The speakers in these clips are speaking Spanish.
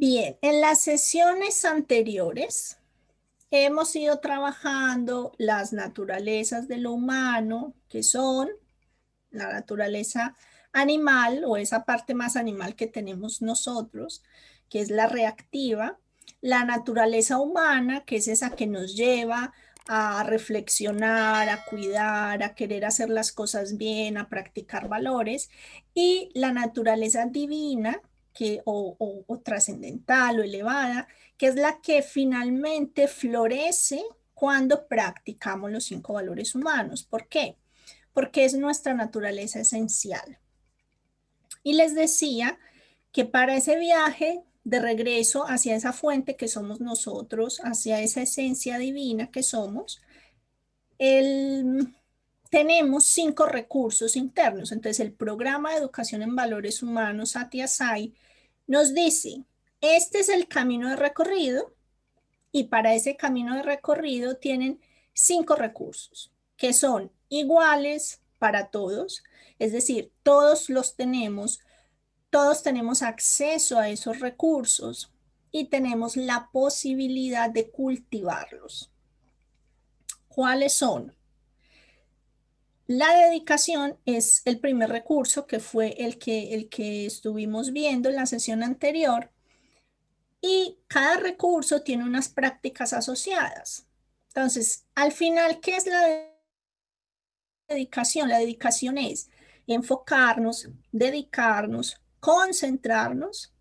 Bien, en las sesiones anteriores hemos ido trabajando las naturalezas de lo humano, que son la naturaleza animal o esa parte más animal que tenemos nosotros, que es la reactiva, la naturaleza humana, que es esa que nos lleva a reflexionar, a cuidar, a querer hacer las cosas bien, a practicar valores, y la naturaleza divina, o trascendental o elevada, que es la que finalmente florece cuando practicamos los 5 valores humanos. ¿Por qué? Porque es nuestra naturaleza esencial. Y les decía que para ese viaje de regreso hacia esa fuente que somos nosotros, hacia esa esencia divina que somos, tenemos 5 recursos internos. Entonces, el programa de educación en valores humanos, Satya Sai, nos dice, este es el camino de recorrido y para ese camino de recorrido tienen 5 recursos que son iguales para todos, es decir, todos tenemos acceso a esos recursos y tenemos la posibilidad de cultivarlos. ¿Cuáles son? La dedicación es el primer recurso que fue el que estuvimos viendo en la sesión anterior y cada recurso tiene unas prácticas asociadas. Entonces, al final, ¿qué es la dedicación? La dedicación es enfocarnos, dedicarnos, concentrarnos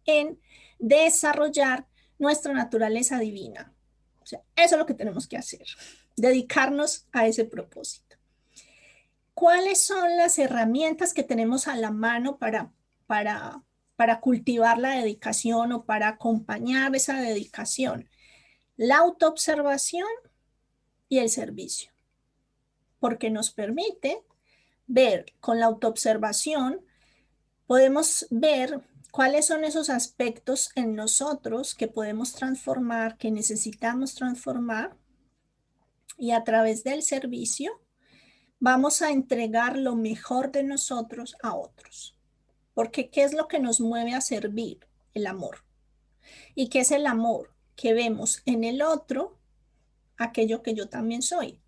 en desarrollar nuestra naturaleza divina. O sea, eso es lo que tenemos que hacer, dedicarnos a ese propósito. ¿Cuáles son las herramientas que tenemos a la mano para cultivar la dedicación o para acompañar esa dedicación? La autoobservación y el servicio, porque nos permite ver con la autoobservación, podemos ver cuáles son esos aspectos en nosotros que podemos transformar, que necesitamos transformar, y a través del servicio vamos a entregar lo mejor de nosotros a otros. Porque ¿qué es lo que nos mueve a servir? El amor. ¿Y qué es el amor? Que vemos en el otro aquello que yo también soy.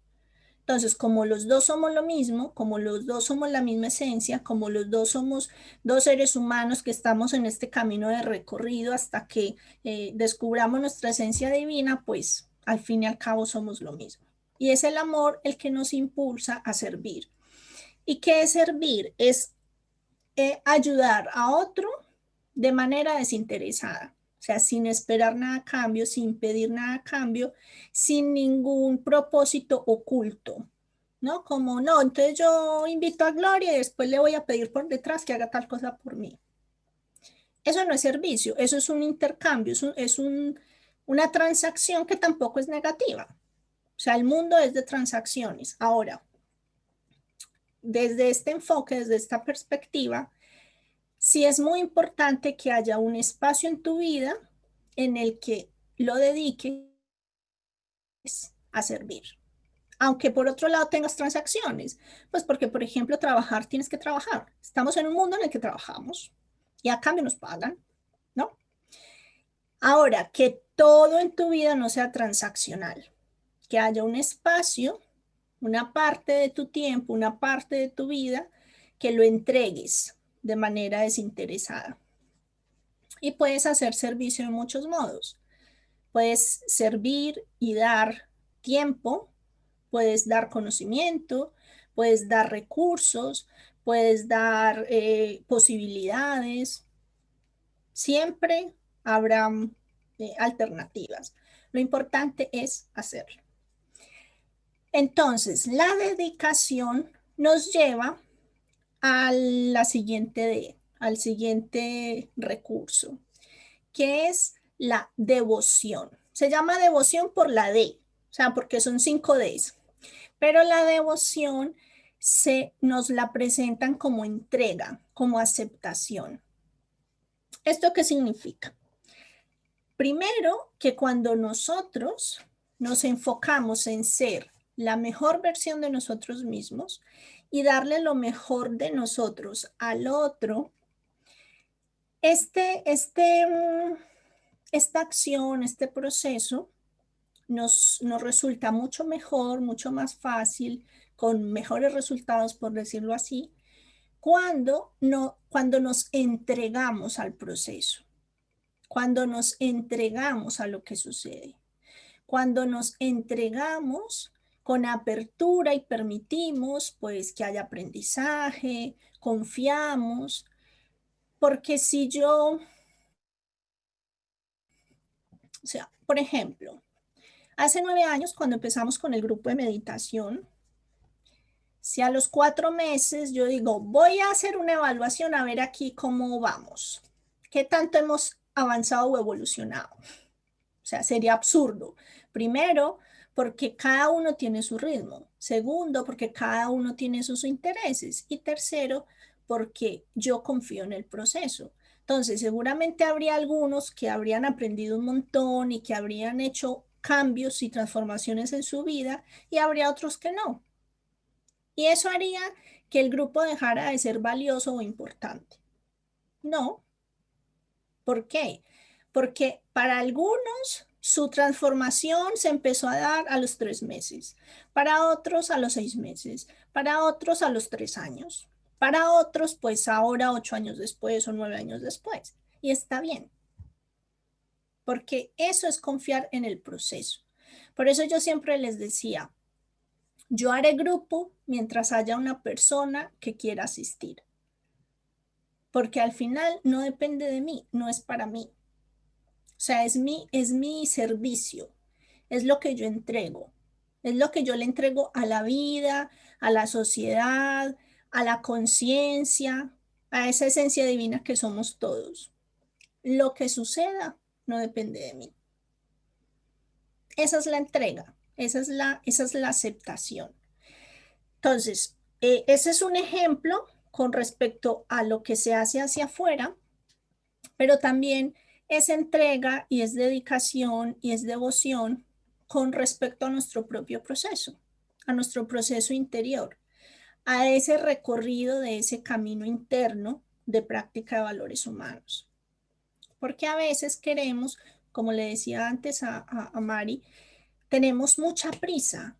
Entonces, como los dos somos lo mismo, como los dos somos la misma esencia, como los dos somos dos seres humanos que estamos en este camino de recorrido hasta que descubramos nuestra esencia divina, pues al fin y al cabo somos lo mismo. Y es el amor el que nos impulsa a servir. ¿Y qué es servir? Es ayudar a otro de manera desinteresada. O sea, sin esperar nada a cambio, sin pedir nada a cambio, sin ningún propósito oculto, ¿no? Como, no, entonces yo invito a Gloria y después le voy a pedir por detrás que haga tal cosa por mí. Eso no es servicio, eso es un intercambio, una transacción que tampoco es negativa. O sea, el mundo es de transacciones. Ahora, desde este enfoque, desde esta perspectiva, sí es muy importante que haya un espacio en tu vida en el que lo dediques a servir. Aunque por otro lado tengas transacciones, pues porque, por ejemplo, trabajar, tienes que trabajar. Estamos en un mundo en el que trabajamos y a cambio nos pagan, ¿no? Ahora, que todo en tu vida no sea transaccional, que haya un espacio, una parte de tu tiempo, una parte de tu vida, que lo entregues de manera desinteresada. Y puedes hacer servicio de muchos modos. Puedes servir y dar tiempo, puedes dar conocimiento, puedes dar recursos, puedes dar posibilidades. Siempre habrá alternativas. Lo importante es hacerlo. Entonces, la dedicación nos lleva a al siguiente recurso, que es la devoción. Se llama devoción por la D, o sea, porque son 5 Ds, pero la devoción nos la presentan como entrega, como aceptación. ¿Esto qué significa? Primero, que cuando nosotros nos enfocamos en ser la mejor versión de nosotros mismos y darle lo mejor de nosotros al otro, Esta acción, este proceso nos resulta mucho mejor, mucho más fácil, con mejores resultados, por decirlo así, cuando nos entregamos al proceso, cuando nos entregamos a lo que sucede, cuando nos entregamos con apertura y permitimos pues que haya aprendizaje, confiamos, porque si yo, o sea, por ejemplo, hace 9 años cuando empezamos con el grupo de meditación, si a los 4 meses yo digo, voy a hacer una evaluación a ver aquí cómo vamos, qué tanto hemos avanzado o evolucionado. O sea, sería absurdo. Primero, porque cada uno tiene su ritmo. Segundo, porque cada uno tiene sus intereses. Y tercero, porque yo confío en el proceso. Entonces, seguramente habría algunos que habrían aprendido un montón y que habrían hecho cambios y transformaciones en su vida y habría otros que no. Y eso haría que el grupo dejara de ser valioso o importante. No. ¿Por qué? Porque para algunos su transformación se empezó a dar a los 3 meses, para otros a los 6 meses, para otros a los 3 años, para otros pues ahora 8 años después o 9 años después. Y está bien, porque eso es confiar en el proceso. Por eso yo siempre les decía, yo haré grupo mientras haya una persona que quiera asistir, porque al final no depende de mí, no es para mí. O sea, es mi servicio, es lo que yo entrego, es lo que yo le entrego a la vida, a la sociedad, a la conciencia, a esa esencia divina que somos todos. Lo que suceda no depende de mí. Esa es la entrega, esa es la aceptación. Entonces, ese es un ejemplo con respecto a lo que se hace hacia afuera, pero también es entrega y es dedicación y es devoción con respecto a nuestro propio proceso, a nuestro proceso interior, a ese recorrido de ese camino interno de práctica de valores humanos. Porque a veces queremos, como le decía antes a Mari, tenemos mucha prisa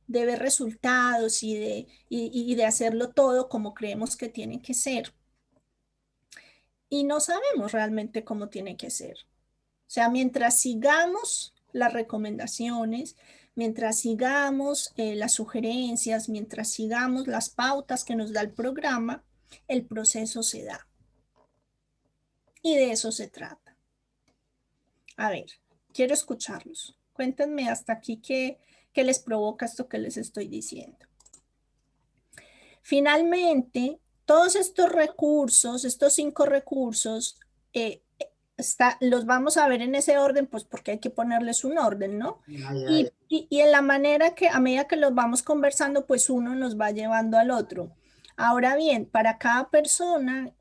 de ver resultados y de hacerlo todo como creemos que tiene que ser. Y no sabemos realmente cómo tiene que ser. O sea, mientras sigamos las recomendaciones, mientras sigamos las sugerencias, mientras sigamos las pautas que nos da el programa, el proceso se da. Y de eso se trata. A ver, quiero escucharlos. Cuéntenme hasta aquí qué les provoca esto que les estoy diciendo. Finalmente, todos estos recursos, estos 5 recursos, los vamos a ver en ese orden, pues porque hay que ponerles un orden, ¿no? Y en la manera que a medida que los vamos conversando, pues uno nos va llevando al otro. Ahora bien, para cada persona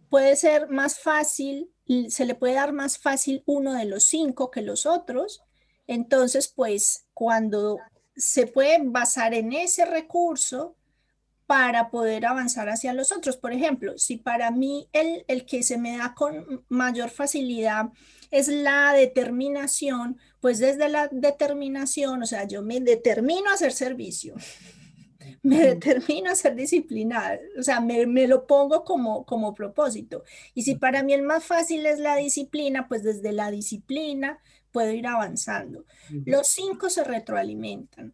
puede ser más fácil, se le puede dar más fácil uno de los 5 que los otros. Entonces, pues cuando se puede basar en ese recurso, para poder avanzar hacia los otros. Por ejemplo, si para mí el que se me da con mayor facilidad es la determinación, pues desde la determinación, o sea, yo me determino a hacer servicio, me determino a ser disciplinada, o sea, me lo pongo como propósito. Y si para mí el más fácil es la disciplina, pues desde la disciplina puedo ir avanzando. Los 5 se retroalimentan.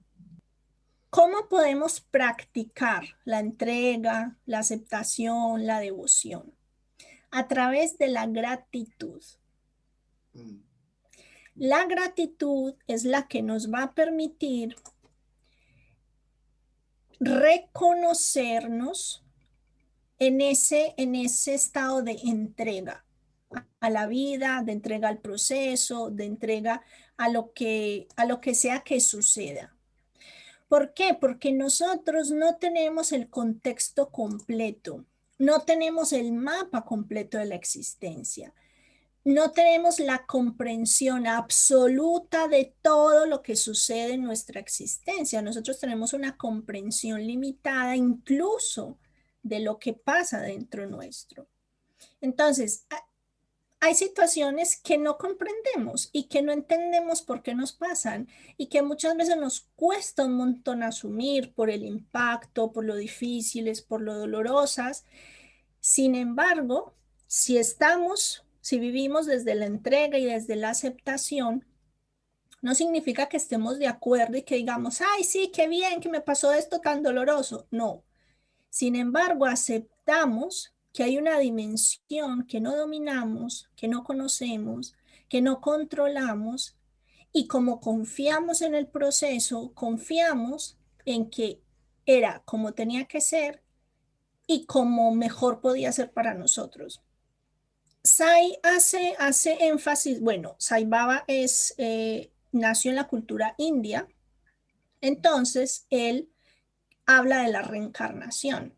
¿Cómo podemos practicar la entrega, la aceptación, la devoción? A través de la gratitud. La gratitud es la que nos va a permitir reconocernos en ese estado de entrega a la vida, de entrega al proceso, de entrega a lo que sea que suceda. ¿Por qué? Porque nosotros no tenemos el contexto completo, no tenemos el mapa completo de la existencia, no tenemos la comprensión absoluta de todo lo que sucede en nuestra existencia. Nosotros tenemos una comprensión limitada incluso de lo que pasa dentro nuestro. Entonces, hay situaciones que no comprendemos y que no entendemos por qué nos pasan y que muchas veces nos cuesta un montón asumir por el impacto, por lo difíciles, por lo dolorosas. Sin embargo, si vivimos desde la entrega y desde la aceptación, no significa que estemos de acuerdo y que digamos, ay, sí, qué bien que me pasó esto tan doloroso. No. Sin embargo, aceptamos que hay una dimensión que no dominamos, que no conocemos, que no controlamos, y como confiamos en el proceso, confiamos en que era como tenía que ser y como mejor podía ser para nosotros. Sai hace énfasis, bueno, Sai Baba nació en la cultura india, entonces él habla de la reencarnación.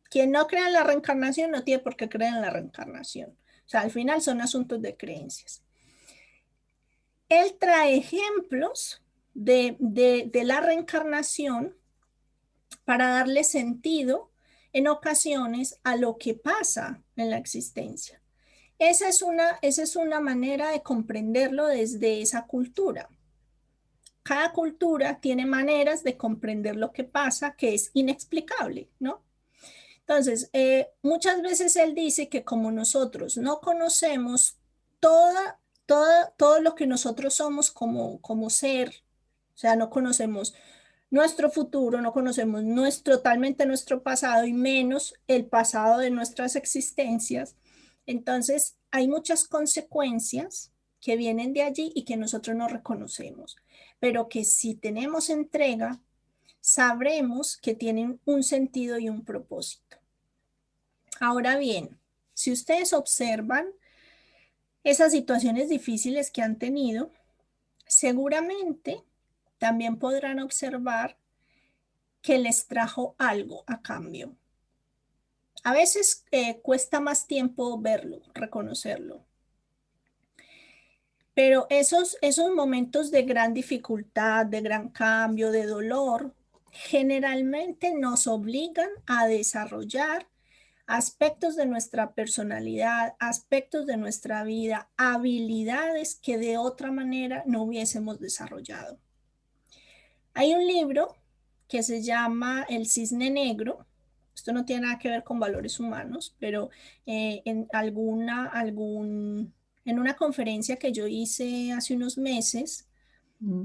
Quien no crea en la reencarnación no tiene por qué creer en la reencarnación. O sea, al final son asuntos de creencias. Él trae ejemplos de la reencarnación para darle sentido en ocasiones a lo que pasa en la existencia. Esa es una manera de comprenderlo desde esa cultura. Cada cultura tiene maneras de comprender lo que pasa que es inexplicable, ¿no? Entonces, muchas veces él dice que como nosotros no conocemos todo lo que nosotros somos como ser, o sea, no conocemos nuestro futuro, no conocemos totalmente nuestro pasado y menos el pasado de nuestras existencias. Entonces, hay muchas consecuencias que vienen de allí y que nosotros no reconocemos, pero que si tenemos entrega, sabremos que tienen un sentido y un propósito. Ahora bien, si ustedes observan esas situaciones difíciles que han tenido, seguramente también podrán observar que les trajo algo a cambio. A veces cuesta más tiempo verlo, reconocerlo, pero esos momentos de gran dificultad, de gran cambio, de dolor, generalmente nos obligan a desarrollar aspectos de nuestra personalidad, aspectos de nuestra vida, habilidades que de otra manera no hubiésemos desarrollado. Hay un libro que se llama El Cisne Negro. Esto no tiene nada que ver con valores humanos, pero en una conferencia que yo hice hace unos meses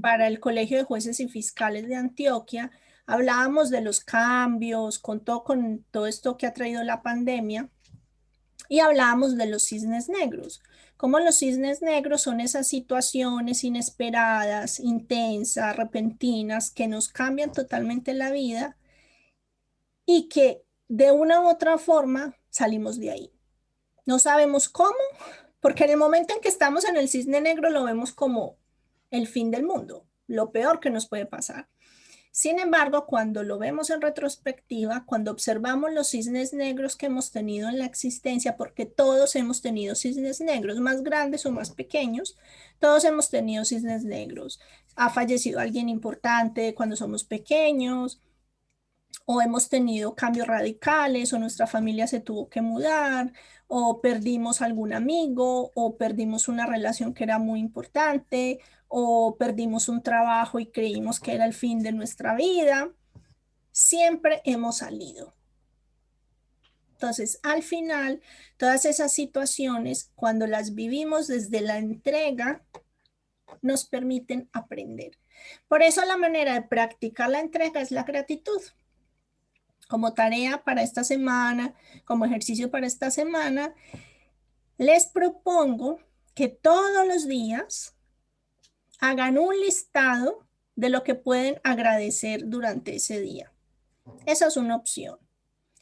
para el Colegio de Jueces y Fiscales de Antioquia, hablábamos de los cambios, con todo esto que ha traído la pandemia, y hablábamos de los cisnes negros. Como los cisnes negros son esas situaciones inesperadas, intensas, repentinas, que nos cambian totalmente la vida y que de una u otra forma salimos de ahí. No sabemos cómo, porque en el momento en que estamos en el cisne negro lo vemos como el fin del mundo, lo peor que nos puede pasar. Sin embargo, cuando lo vemos en retrospectiva, cuando observamos los cisnes negros que hemos tenido en la existencia, porque todos hemos tenido cisnes negros, más grandes o más pequeños, todos hemos tenido cisnes negros. Ha fallecido alguien importante cuando somos pequeños, o hemos tenido cambios radicales, o nuestra familia se tuvo que mudar, o perdimos algún amigo, o perdimos una relación que era muy importante, o perdimos un trabajo y creímos que era el fin de nuestra vida. Siempre hemos salido. Entonces, al final, todas esas situaciones, cuando las vivimos desde la entrega, nos permiten aprender. Por eso la manera de practicar la entrega es la gratitud. Como tarea para esta semana, como ejercicio para esta semana, les propongo que todos los días hagan un listado de lo que pueden agradecer durante ese día. Esa es una opción.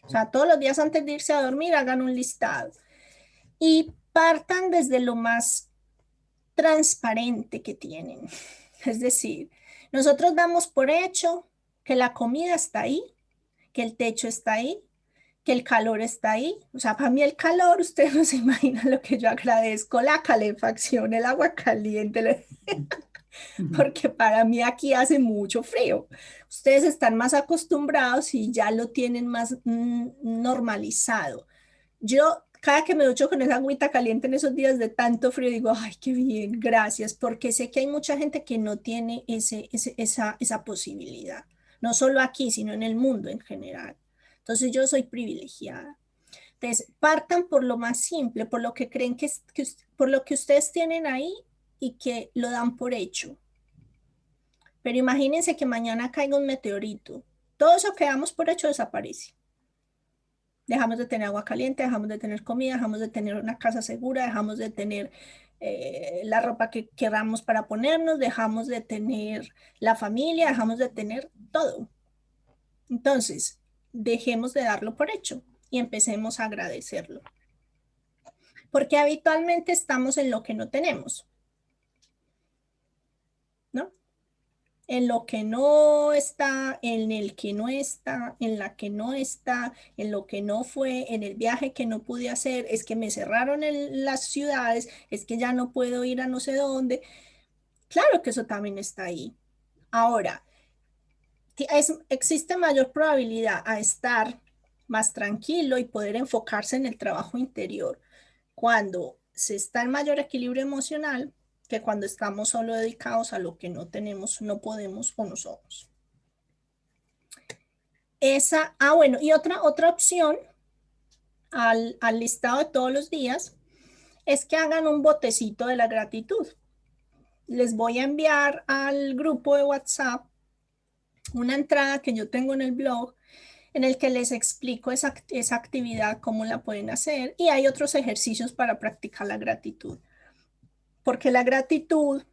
O sea, todos los días antes de irse a dormir hagan un listado y partan desde lo más transparente que tienen. Es decir, nosotros damos por hecho que la comida está ahí, que el techo está ahí, que el calor está ahí. O sea, para mí el calor, ustedes no se imaginan lo que yo agradezco, la calefacción, el agua caliente, porque para mí aquí hace mucho frío. Ustedes están más acostumbrados y ya lo tienen más normalizado. Yo, cada que me ducho con esa agüita caliente en esos días de tanto frío, digo, ay, qué bien, gracias, porque sé que hay mucha gente que no tiene esa posibilidad, no solo aquí, sino en el mundo en general. Entonces yo soy privilegiada. Entonces, partan por lo más simple, por lo que creen por lo que ustedes tienen ahí y que lo dan por hecho. Pero imagínense que mañana caiga un meteorito. Todo eso que damos por hecho desaparece. Dejamos de tener agua caliente, dejamos de tener comida, dejamos de tener una casa segura, dejamos de tener la ropa que queramos para ponernos, dejamos de tener la familia, dejamos de tener todo. Entonces, dejemos de darlo por hecho y empecemos a agradecerlo. Porque habitualmente estamos en lo que no tenemos, ¿no? En lo que no está, en el que no está, en la que no está, en lo que no fue, en el viaje que no pude hacer, es que me cerraron en las ciudades, es que ya no puedo ir a no sé dónde. Claro que eso también está ahí. Ahora, existe mayor probabilidad a estar más tranquilo y poder enfocarse en el trabajo interior cuando se está en mayor equilibrio emocional que cuando estamos solo dedicados a lo que no tenemos, no podemos o no somos. Bueno, y otra opción al listado de todos los días es que hagan un botecito de la gratitud. Les voy a enviar al grupo de WhatsApp una entrada que yo tengo en el blog en el que les explico esa actividad, cómo la pueden hacer y hay otros ejercicios para practicar la gratitud. Porque la gratitud,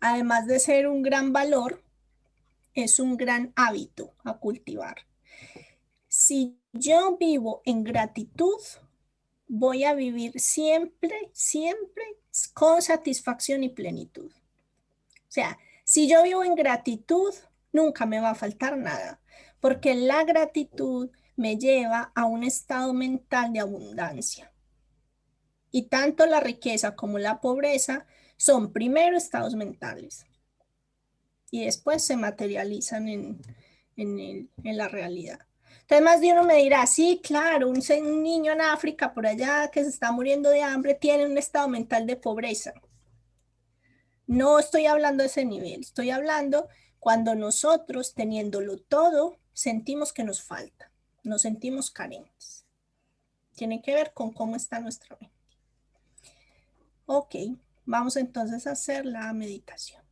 además de ser un gran valor, es un gran hábito a cultivar. Si yo vivo en gratitud, voy a vivir siempre, siempre con satisfacción y plenitud. O sea, si yo vivo en gratitud, nunca me va a faltar nada, porque la gratitud me lleva a un estado mental de abundancia. Y tanto la riqueza como la pobreza son primero estados mentales y después se materializan en la realidad. Entonces, más de uno me dirá, sí, claro, un niño en África por allá que se está muriendo de hambre tiene un estado mental de pobreza. No estoy hablando de ese nivel, estoy hablando cuando nosotros, teniéndolo todo, sentimos que nos falta, nos sentimos carentes. Tiene que ver con cómo está nuestra mente. Ok, vamos entonces a hacer la meditación.